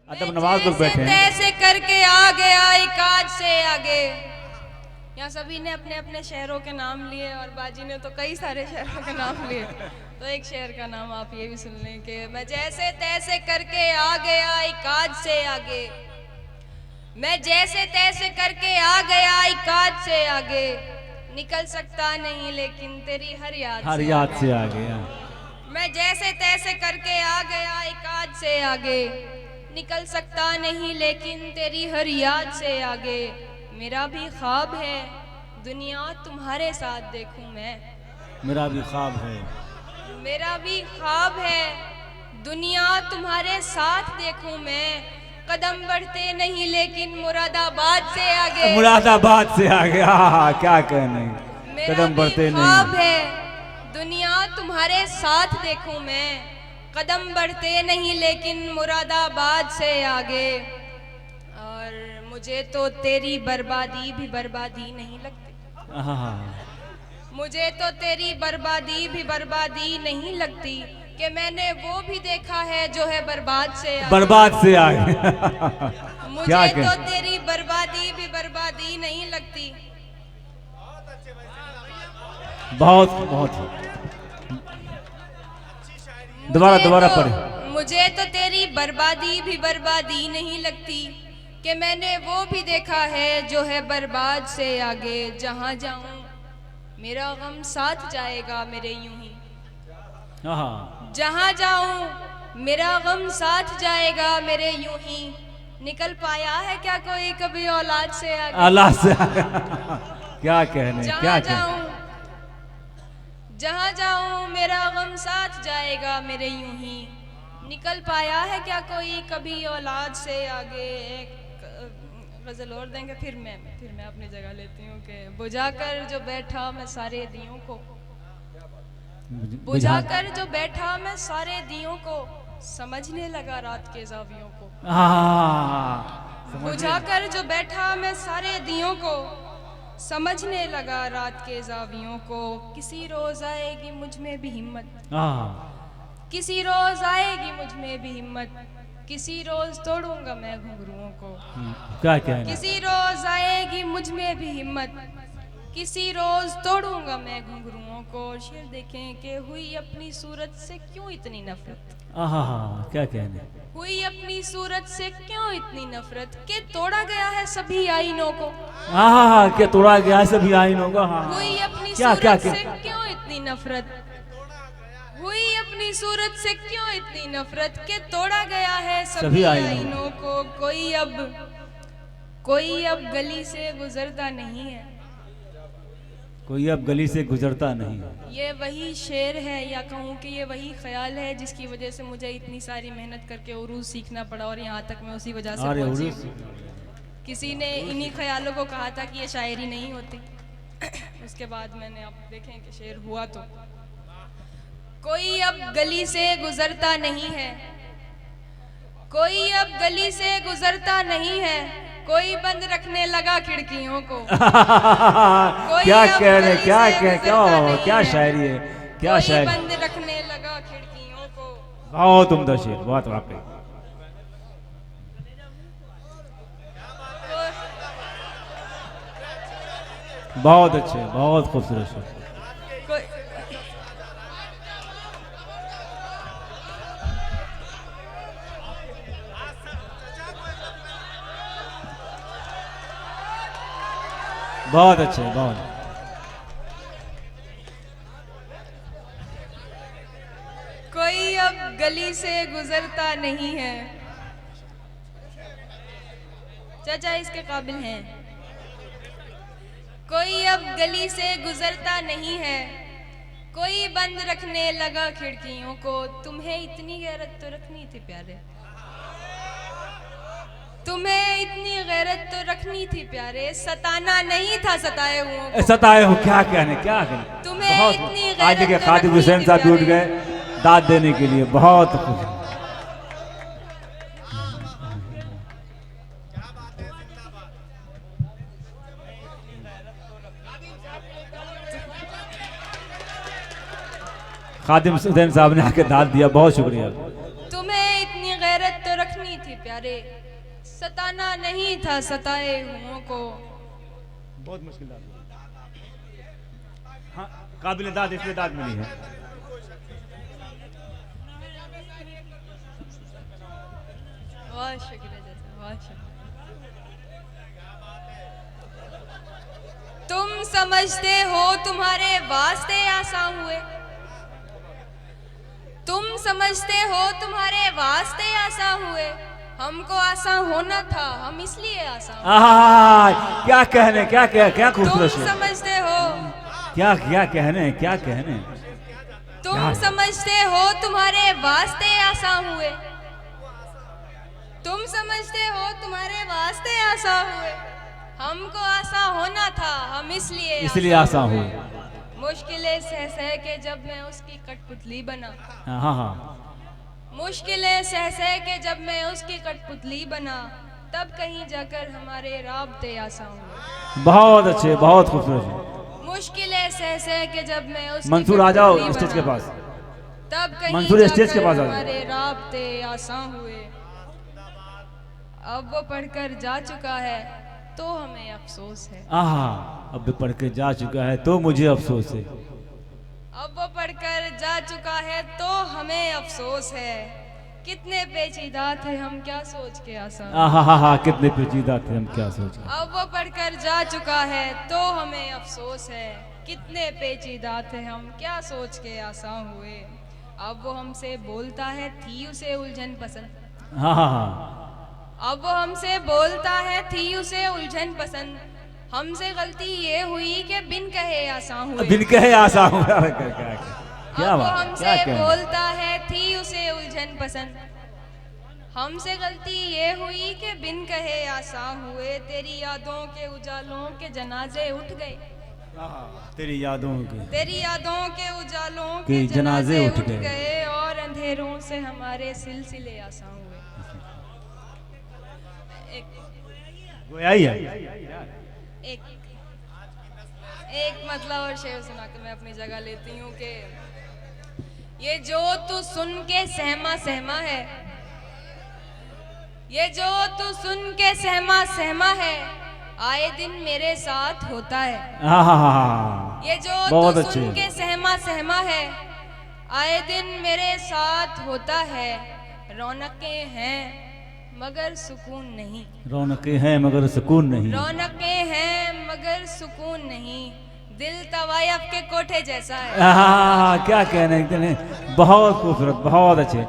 अदब नवाज लोग बैठे हैं। तैसे करके आ गया एक आज से आगे। यहाँ सभी ने अपने अपने शहरों के नाम लिए और बाजी ने तो कई सारे शहरों के नाम लिए। तो एक शहर का नाम आप ये भी सुन लें कि मैं जैसे तैसे करके आ गया एक आज से आगे। मैं जैसे तैसे करके आ गया एक आज से आगे। निकल सकता नहीं लेकिन तेरी हर याद से आ गया। मैं जैसे तैसे करके आ गया एक आज से आगे। निकल सकता नहीं लेकिन तेरी हर याद से आगे। मेरा भी ख्वाब है दुनिया तुम्हारे साथ देखूं मैं। मेरा भी ख्वाब है। मेरा भी ख्वाब है दुनिया तुम्हारे साथ देखूं मैं। कदम बढ़ते नहीं लेकिन मुरादाबाद से आगे। मुरादाबाद से आ गया। क्या कहने, कदम बढ़ते नहीं। ख्वाब है दुनिया तुम्हारे साथ देखूं मैं। कदम बढ़ते नहीं लेकिन मुरादाबाद से आगे। और मुझे तो तेरी बर्बादी भी बर्बादी नहीं लगती। मुझे तो तेरी बर्बादी भी बर्बादी नहीं लगती कि मैंने वो भी देखा है जो है बर्बाद से आगे। बर्बाद से आगे। मुझे तो तेरी बर्बादी भी बर्बादी नहीं लगती। बहुत बहुत दोबारा पढ़े। मुझे तो तेरी बर्बादी भी बर्बादी नहीं लगती कि मैंने वो भी देखा है जो है बर्बाद से आगे। जहाँ जाऊं मेरा गम साथ जाएगा मेरे यूं ही। जहाँ जाऊं मेरा गम साथ जाएगा मेरे यूं ही। निकल पाया है क्या कोई कभी औलाद से आगे। औलाद से क्या कहने, क्या कहने। जहाँ जाऊं मेरा गम साथ जाएगा मेरे यूं ही। निकल पाया है क्या कोई कभी औलाद से आगे। एक गजल और देंगे फिर मैं अपनी जगह लेती हूँ कि बुझाकर जो बैठा मैं सारे दियों को। बुझाकर जो बैठा मैं सारे दियों को। समझने लगा रात के जावियों को। बुझाकर जो बैठा मैं सारे दियों को। समझने लगा रात के जावियों को। किसी रोज आएगी मुझ में भी हिम्मत। किसी रोज आएगी मुझ में भी हिम्मत। किसी रोज तोड़ूंगा मैं घुंघरुओं को। क्या कहना। किसी रोज आएगी मुझ में भी हिम्मत। किसी रोज तोड़ूंगा मैं घुंघरुओं को। शेर देखें कि हुई अपनी सूरत से क्यों इतनी नफरत। क्या कहने। हुई अपनी सूरत से क्यों इतनी नफरत कि तोड़ा गया है सभी आईनों को। क्या तोड़ा गया है सभी आईनों को। हुई अपनी सूरत से क्यों इतनी नफरत। हुई अपनी सूरत से क्यों इतनी नफरत कि तोड़ा गया है सभी आईनों को। कोई अब गली से गुजरता नहीं है। कोई अब गली से गुजरता नहीं। ये वही शेर है या कहूँ कि ये वही ख्याल है जिसकी वजह से मुझे इतनी सारी मेहनत करके उर्दू सीखना पड़ा और यहाँ तक मैं उसी वजह से पहुंची। किसी ने इन्हीं ख्यालों को कहा था कि ये शायरी नहीं होती। उसके बाद मैंने आप देखें कि शेर हुआ। तो कोई अब गली से गुजरता नहीं है। कोई अब गली से गुजरता नहीं है। कोई बंद रखने लगा खिड़कियों को। क्या कह रहे, क्या शायरी है, क्या शायरी। बंद रखने लगा खिड़कियों को। बहुत उम्दा शेर, बहुत वाकई बहुत अच्छे, बहुत खूबसूरत शेर। बहुत अच्छे, बहुत। कोई अब गली से गुजरता नहीं है। चाचा इसके काबिल हैं। कोई अब गली से गुजरता नहीं है। कोई बंद रखने लगा खिड़कियों को। तुम्हें इतनी गैरत तो रखनी थी प्यारे। तुम्हें इतनी गैरत तो रखनी थी प्यारे। सताना नहीं था सताए हुओं को। सताए हो, क्या कहने, क्या कहने। तुम्हें इतनी गैरत आज के खादिम हुसैन साहब जुट गए दाद देने के लिए। बहुत खुश। खादिम हुसैन साहब ने आके दाद दिया, बहुत शुक्रिया। तुम्हें इतनी गैरत तो रखनी थी प्यारे, सताना नहीं था सताए हुओं को। बहुत मुश्किल दाद। हाँ, काबिल दाद इसलिए दाद मिली है। बहुत शुक्रिया चाचा, बहुत शुक्रिया। तुम समझते हो तुम्हारे वास्ते आसान हुए, तुम समझते हो तुम्हारे वास्ते आसान हुए, हमको आसान होना था, हम इसलिए आसान हुए। क्या कहने, क्या क्या क्या खूबसूरत तुम है। समझते हो, क्या क्या कहने, क्या कहने। तुम समझते हो तुम्हारे वास्ते आसान हुए, तुम समझते हो तुम्हारे वास्ते आसान हुए, हमको आसान होना था, हम इसलिए आसान हुए। मुश्किलें सह सह के जब मैं उसकी कठपुतली बना, हाँ हाँ, मुश्किलें सह सह के जब मैं उसकी कठपुतली बना, तब कहीं जाकर हमारे राब्ते आसान हुए। बहुत अच्छे, बहुत खूबसूरत है। मुश्किलें सह सह के जब मैं उसकी मंसूर आ जाओ कठपुतली स्टेज के बना, पास। तब कहीं मंसूर स्टेज के जाकर पास आ जाओ। हमारे राब्ते आसान हुए। अब वो पढ़कर जा चुका है तो हमें अफसोस है। अब पढ़ के जा चुका है तो मुझे अफसोस है। अब वो पढ़कर जा चुका है तो हमें अफसोस है। कितने पेचीदा थे हम क्या सोच के आसान। कितने पेचीदा थे हम क्या सोच के। अब वो पढ़कर जा चुका है तो हमें अफसोस है। कितने पेचीदा थे हम क्या सोच के आसान हुए। अब वो हमसे बोलता है थी उसे उलझन पसंद। अब वो हमसे बोलता है थी उसे उलझन पसंद। हमसे गलती ये हुई कि बिन कहे आसान हुए। बिन कहे आसान हुआ। अब वो हमसे बोलता है थी उसे उलझन पसंद। हमसे गलती ये हुई कि बिन कहे आसान हुए। तेरी यादों के उजालों के जनाजे उठ गए। तेरी यादों के उजालों के जनाजे उठ गए और अंधेरों से हमारे सिलसिले आसान हुए। एक मतलब और शेर सुना के मैं अपनी जगह लेती हूँ कि ये जो तू सुन के सहमा सहमा है, ये जो तू सुन के सहमा सहमा है, आए दिन मेरे साथ होता है। ये जो तू सुन के सहमा सहमा है, आए दिन मेरे साथ होता है। रौनकें हैं मगर सुकून नहीं। रौनकें हैं मगर सुकून नहीं। रौनकें हैं मगर सुकून नहीं। दिल तवायफ के कोठे जैसा है। क्या कहने, बहुत खूबसूरत, बहुत अच्छे।